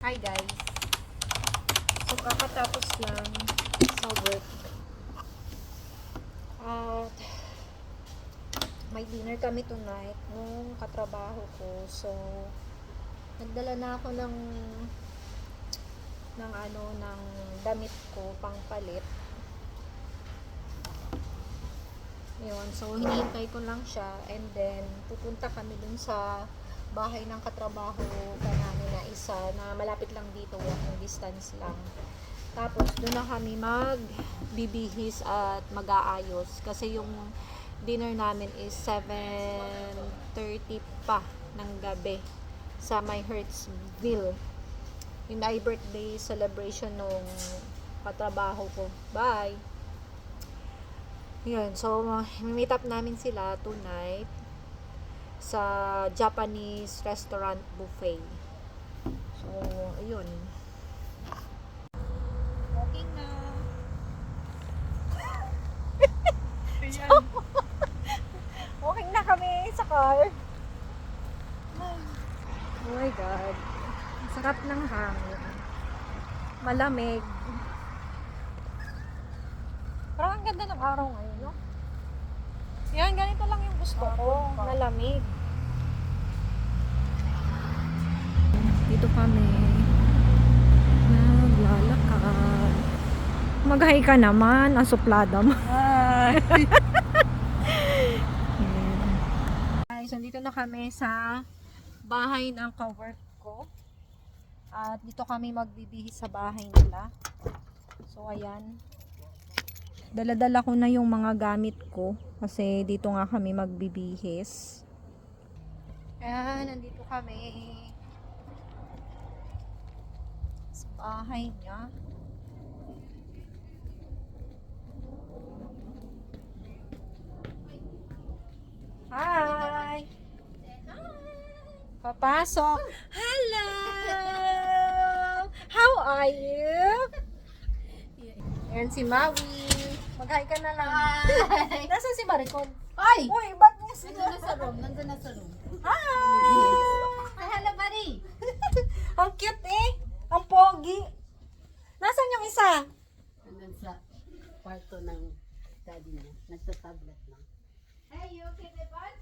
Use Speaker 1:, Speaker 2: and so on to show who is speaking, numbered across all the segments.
Speaker 1: Hi guys. So kakatapos lang sa work. At may dinner kami tonight nung katrabaho ko. So nagdala na ako ng damit ko pangpalit. Yun, so hinihintay ko lang siya and then pupunta kami dun sa bahay ng katrabaho ka namin na isa na malapit lang dito, walking distance lang. Tapos doon na kami magbibihis at mag-aayos kasi yung dinner namin is 7:30 pa ng gabi sa my Hertzville. Yung ay birthday celebration nung katrabaho ko. Bye! Yun, so meet up namin sila tonight sa Japanese restaurant buffet. So, ayun. Walking na. So, walking na kami sa car. Oh my God. Sarap ng hangin. Malamig. Parang ang ganda ng araw ngayon, no? Yan, ganito lang yung gusto ko. Malamig. Dito kami. Naglalakad. Mag-hi ka naman. Asuplada mo.
Speaker 2: Hi!
Speaker 1: Guys, nandito na kami sa bahay ng cowork ko. At dito kami magbibihis sa bahay nila. So, ayan. Dala-dala ko na yung mga gamit ko kasi dito nga kami magbibihis. Ayan, nandito kami sa bahay niya. Hi! Papasok! Hello! How are you? Ayan si Maui. Mag-hi ka na lang.
Speaker 2: Hi!
Speaker 1: Nasaan si Maricon?
Speaker 2: Ay!
Speaker 1: Uy, ba't niya si
Speaker 2: Nandun na sa room. Nandun na sa room.
Speaker 1: Hi!
Speaker 2: Ay, hello, buddy!
Speaker 1: Ang cute eh. Ang pogi. Nasaan yung isa?
Speaker 2: Nandun sa kwarto ng daddy niya. Nagtatablet lang. Hey, you okay, my bud?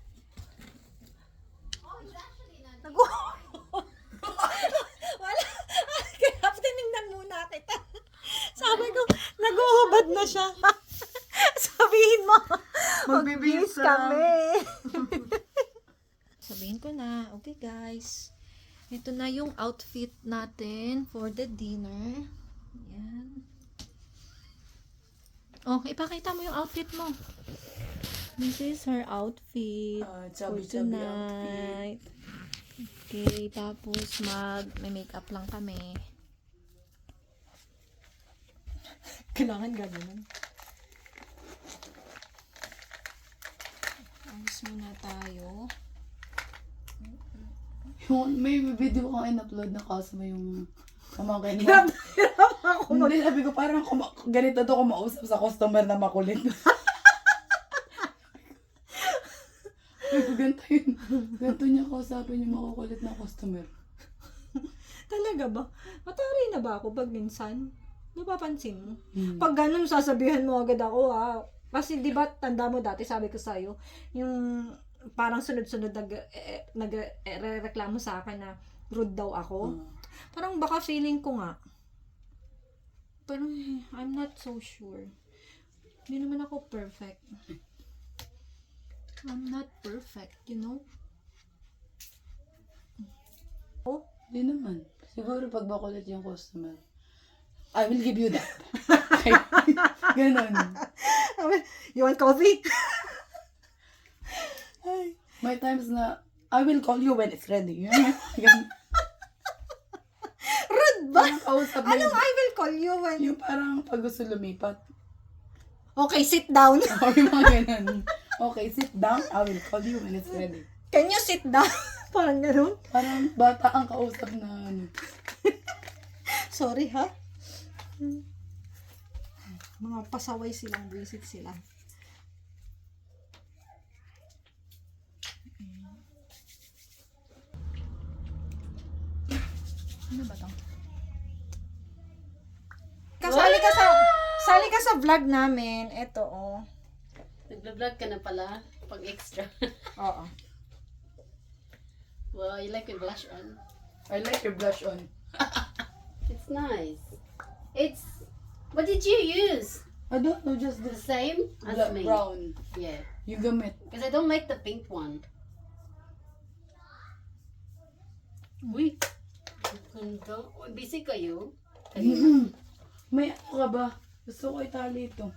Speaker 2: Oh, he's actually not.
Speaker 1: Wala. Kaya tinignan muna kita. Sabi ko, naguhubad na siya. Sabihin mo, magbibihis kami. Sabihin ko na, okay guys. Ito na yung outfit natin for the dinner. Ayan. Oh, ipakita mo yung outfit mo. This is her outfit for tonight. Okay, tapos may makeup lang kami. Kailangan gano'n. Ayos muna tayo.
Speaker 3: May video kang in-upload na kasama yung pamangkin mo.
Speaker 1: Ako
Speaker 3: Hindi, sabi ko parang ganito to kumausap sa customer na makulit. Sabi ko, ganito yun. Ganito niya kausapin yung makukulit na customer.
Speaker 1: Talaga ba? Matari na ba ako pag minsan? Napapansin mo?
Speaker 3: Hmm.
Speaker 1: Pag ganun, sasabihan mo agad ako, ah. Kasi di ba, tanda mo dati, sabi ko sa'yo, yung parang sunod-sunod nagrereklamo sa akin na rude daw ako. Parang baka feeling ko nga. Pero I'm not so sure. Hindi naman ako perfect. I'm not perfect, you know? Oh,
Speaker 3: Hindi naman. Siguro pag makulit yung customer, I will give you that. Ganon.
Speaker 1: you want coffee?
Speaker 3: May times na, I will call you when it's ready. Ganon.
Speaker 1: Rude ba?
Speaker 3: Parang kausap mo
Speaker 1: Anong
Speaker 3: yun.
Speaker 1: I will call you when...
Speaker 3: Yung parang pag gusto lumipat.
Speaker 1: Okay, sit down.
Speaker 3: O yung mga ganon. Okay, sit down. I will call you when it's ready.
Speaker 1: Can you sit down? Parang gano'n.
Speaker 3: Parang bata ang kausap na ano.
Speaker 1: Sorry ha. Mga pasaway silang, visit sila. Ano ba to? sali ka sa vlog namin. Ito, oh.
Speaker 2: Nag-vlog ka na pala. Pag extra.
Speaker 1: Oo.
Speaker 2: Well, you like your blush on.
Speaker 3: I like your blush on.
Speaker 2: It's nice. What did you use?
Speaker 3: I don't know, just
Speaker 2: The
Speaker 3: this
Speaker 2: same as me.
Speaker 3: brown.
Speaker 2: Yeah.
Speaker 3: Yung gamit.
Speaker 2: Because I don't like the pink one. Uy. Ganda. Uy, busy kayo?
Speaker 3: May ano ka ba? Gusto ko itali ito.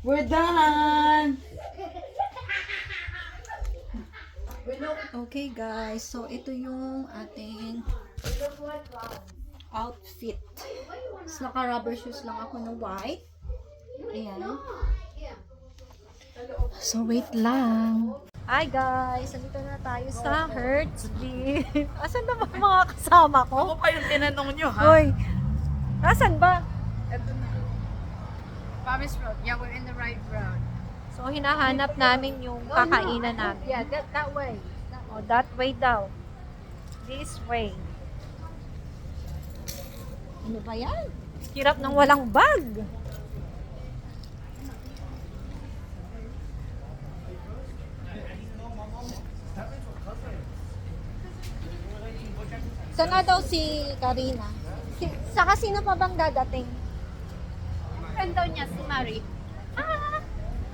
Speaker 3: We're done!
Speaker 1: Okay, guys. So, ito yung ating outfit. So, naka-rubber shoes lang ako na white. Ayan. So, wait lang. Hi, guys. Nandito na tayo sa Hertzville. Asan na ba mga kasama ko?
Speaker 3: Ako pa yung tinanong nyo, ha?
Speaker 1: Hoy, asan ba?
Speaker 3: Ito na.
Speaker 2: Paris Road. Yeah, we're in the right road.
Speaker 1: So, hinahanap namin yung kakainan namin.
Speaker 2: Yeah, that way.
Speaker 1: Oh, that way daw. This way. Ano ba yan? Hirap ng walang bag. Saan na daw si Karina? Saka sino pa bang dadating?
Speaker 2: Friend daw niya, si Marie.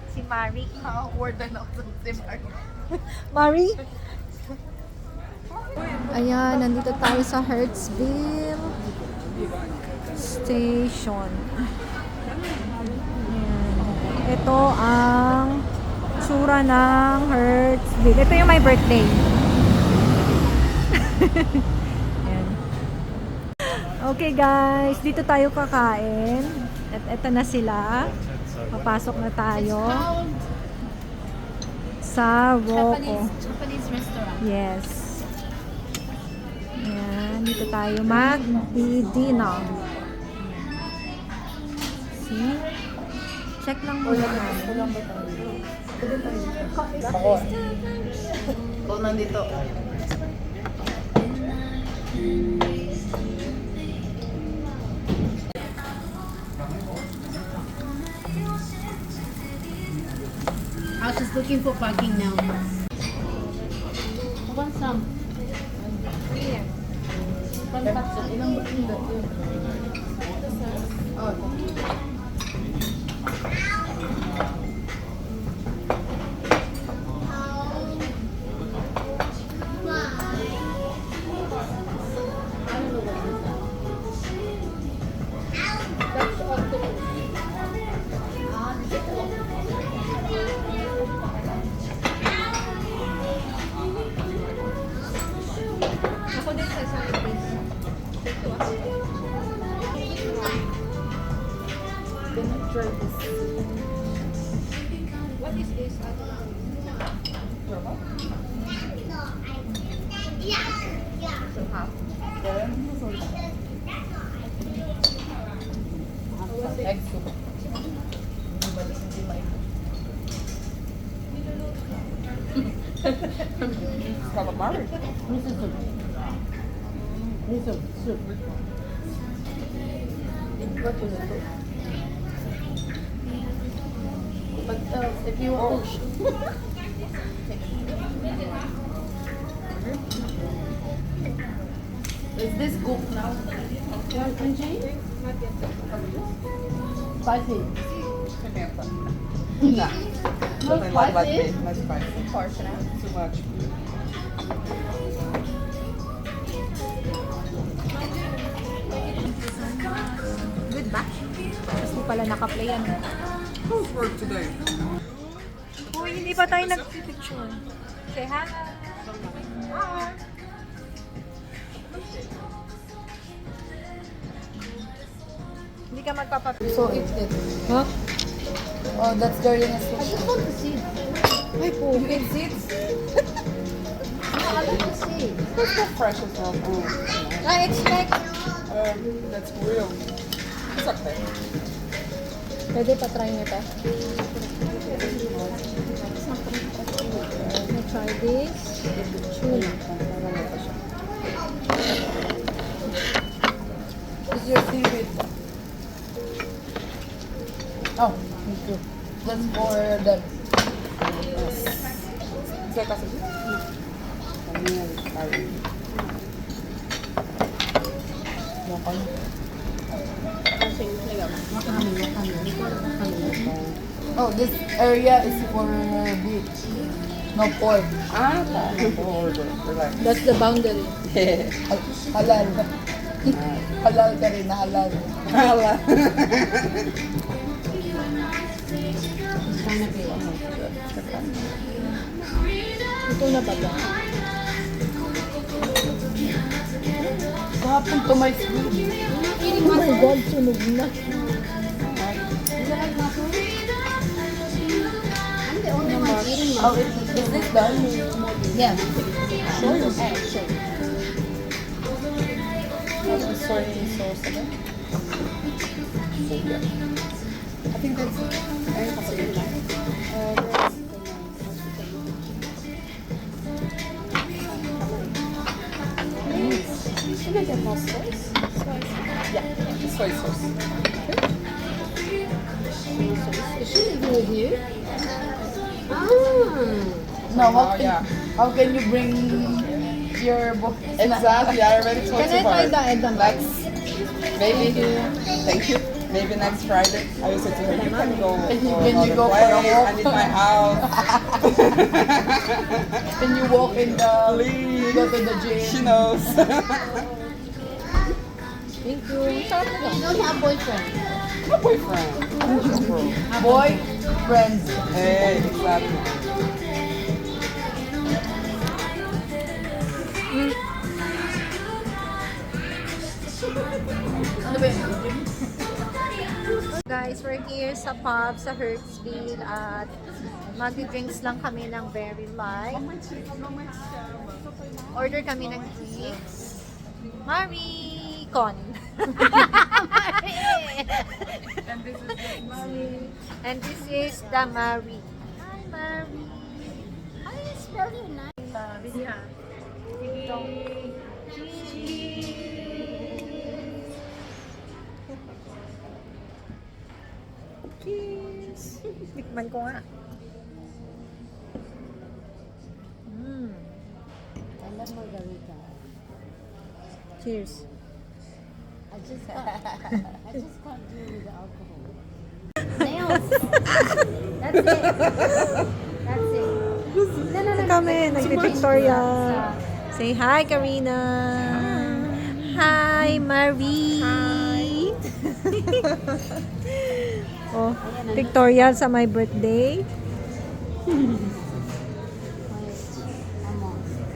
Speaker 1: Si Marie.
Speaker 3: Awkward na ako si Mark.
Speaker 1: Marie? Ayan, nandito tayo sa Hertzville Station. Ayan. Ito ang tsura ng Hertzville. Ito yung my birthday. Ayan. Okay guys, dito tayo kakain. At eto na sila. Papasok na tayo sa Rocco.
Speaker 2: Japanese restaurant.
Speaker 1: Yes. Ayan, dito tayo mag-dinner. See? Check lang muna namin.
Speaker 3: Ito nandito.
Speaker 2: I was just looking for parking now. I want some.
Speaker 3: Ilang ba yung dati? Oh,
Speaker 1: Ako din sa isang place.
Speaker 3: then I try this.
Speaker 1: What is this?
Speaker 3: Egg soup. Hindi maikot. Calamari.
Speaker 2: This is soup.
Speaker 3: What is it? But if you want Is this cooked now?
Speaker 2: Spicy.
Speaker 3: No.
Speaker 2: No spicy?
Speaker 3: Mas spicy. Portion too much.
Speaker 1: Good ba? Tapos di pala naka-play yan.
Speaker 3: Who's work today?
Speaker 1: Uy, hindi pa tayo nag-picture. Say hi. Hi. Hindi ka magpapapicture.
Speaker 3: So it's it.
Speaker 1: Huh?
Speaker 3: Oh, that's Darlene's
Speaker 2: I
Speaker 3: fish.
Speaker 2: just want to see.
Speaker 1: Ay po.
Speaker 3: You eat seeds?
Speaker 2: I like to see.
Speaker 3: That's not fresh as well.
Speaker 1: It's like,
Speaker 3: That's real. It's okay.
Speaker 1: pwede pa try nyo to. I'll try this. Tuna.
Speaker 3: This your favorite? Oh, me too. That's for them.
Speaker 4: Saya kasih. Kami yang kali.
Speaker 3: Lokal. Oh, this area is for beach. No pork.
Speaker 4: Ah, tak. Oh, relax.
Speaker 1: That's the boundary.
Speaker 3: Halal. Halal ka rin na halal.
Speaker 4: Alah.
Speaker 1: Ito na ba ba?
Speaker 3: Kahapon to my school.
Speaker 1: Oh my God, sunog na.
Speaker 3: Oh, is this done?
Speaker 1: Yeah.
Speaker 4: Soy sauce again. I think that's it. Ayun kasi yun lang. Can I get more sauce? Yeah, soy sauce.
Speaker 1: Is she living with you?
Speaker 3: No,
Speaker 4: Oh, yeah.
Speaker 3: how can you bring your book?
Speaker 4: Exactly, I already told
Speaker 1: Can
Speaker 4: you
Speaker 1: I try
Speaker 4: about
Speaker 1: the edamame?
Speaker 4: Next, maybe. Thank you. Maybe next Friday. I said to her, you can go
Speaker 3: Can you-
Speaker 4: for
Speaker 3: can you
Speaker 4: another
Speaker 3: go for a
Speaker 4: place.
Speaker 3: walk?
Speaker 4: I need my house.
Speaker 3: Can you walk in the...
Speaker 4: Please.
Speaker 3: Go to the
Speaker 4: She
Speaker 3: gym?
Speaker 4: knows.
Speaker 1: Thank you. Sarap na. You don't have boyfriend.
Speaker 4: My boyfriend. Bro.
Speaker 3: Boy, friends.
Speaker 4: Hey, exactly.
Speaker 3: Ano ba yun?
Speaker 1: Guys, we're here sa pub sa Hertzville at magdi-drinks lang kami ng very light. Order kami ng drinks. Maricon. And this is the Marie. Hi, Marie. How do you spell your name? Cheers! Tikman ko nga.
Speaker 2: I love margarita.
Speaker 1: Cheers.
Speaker 2: I just can't do with the alcohol. Nails. That's it. That's it.
Speaker 1: Ito kami, nagpipictorial. Say hi, Karina. Hi, Marie. Hi. Oh, pictorial sa my birthday.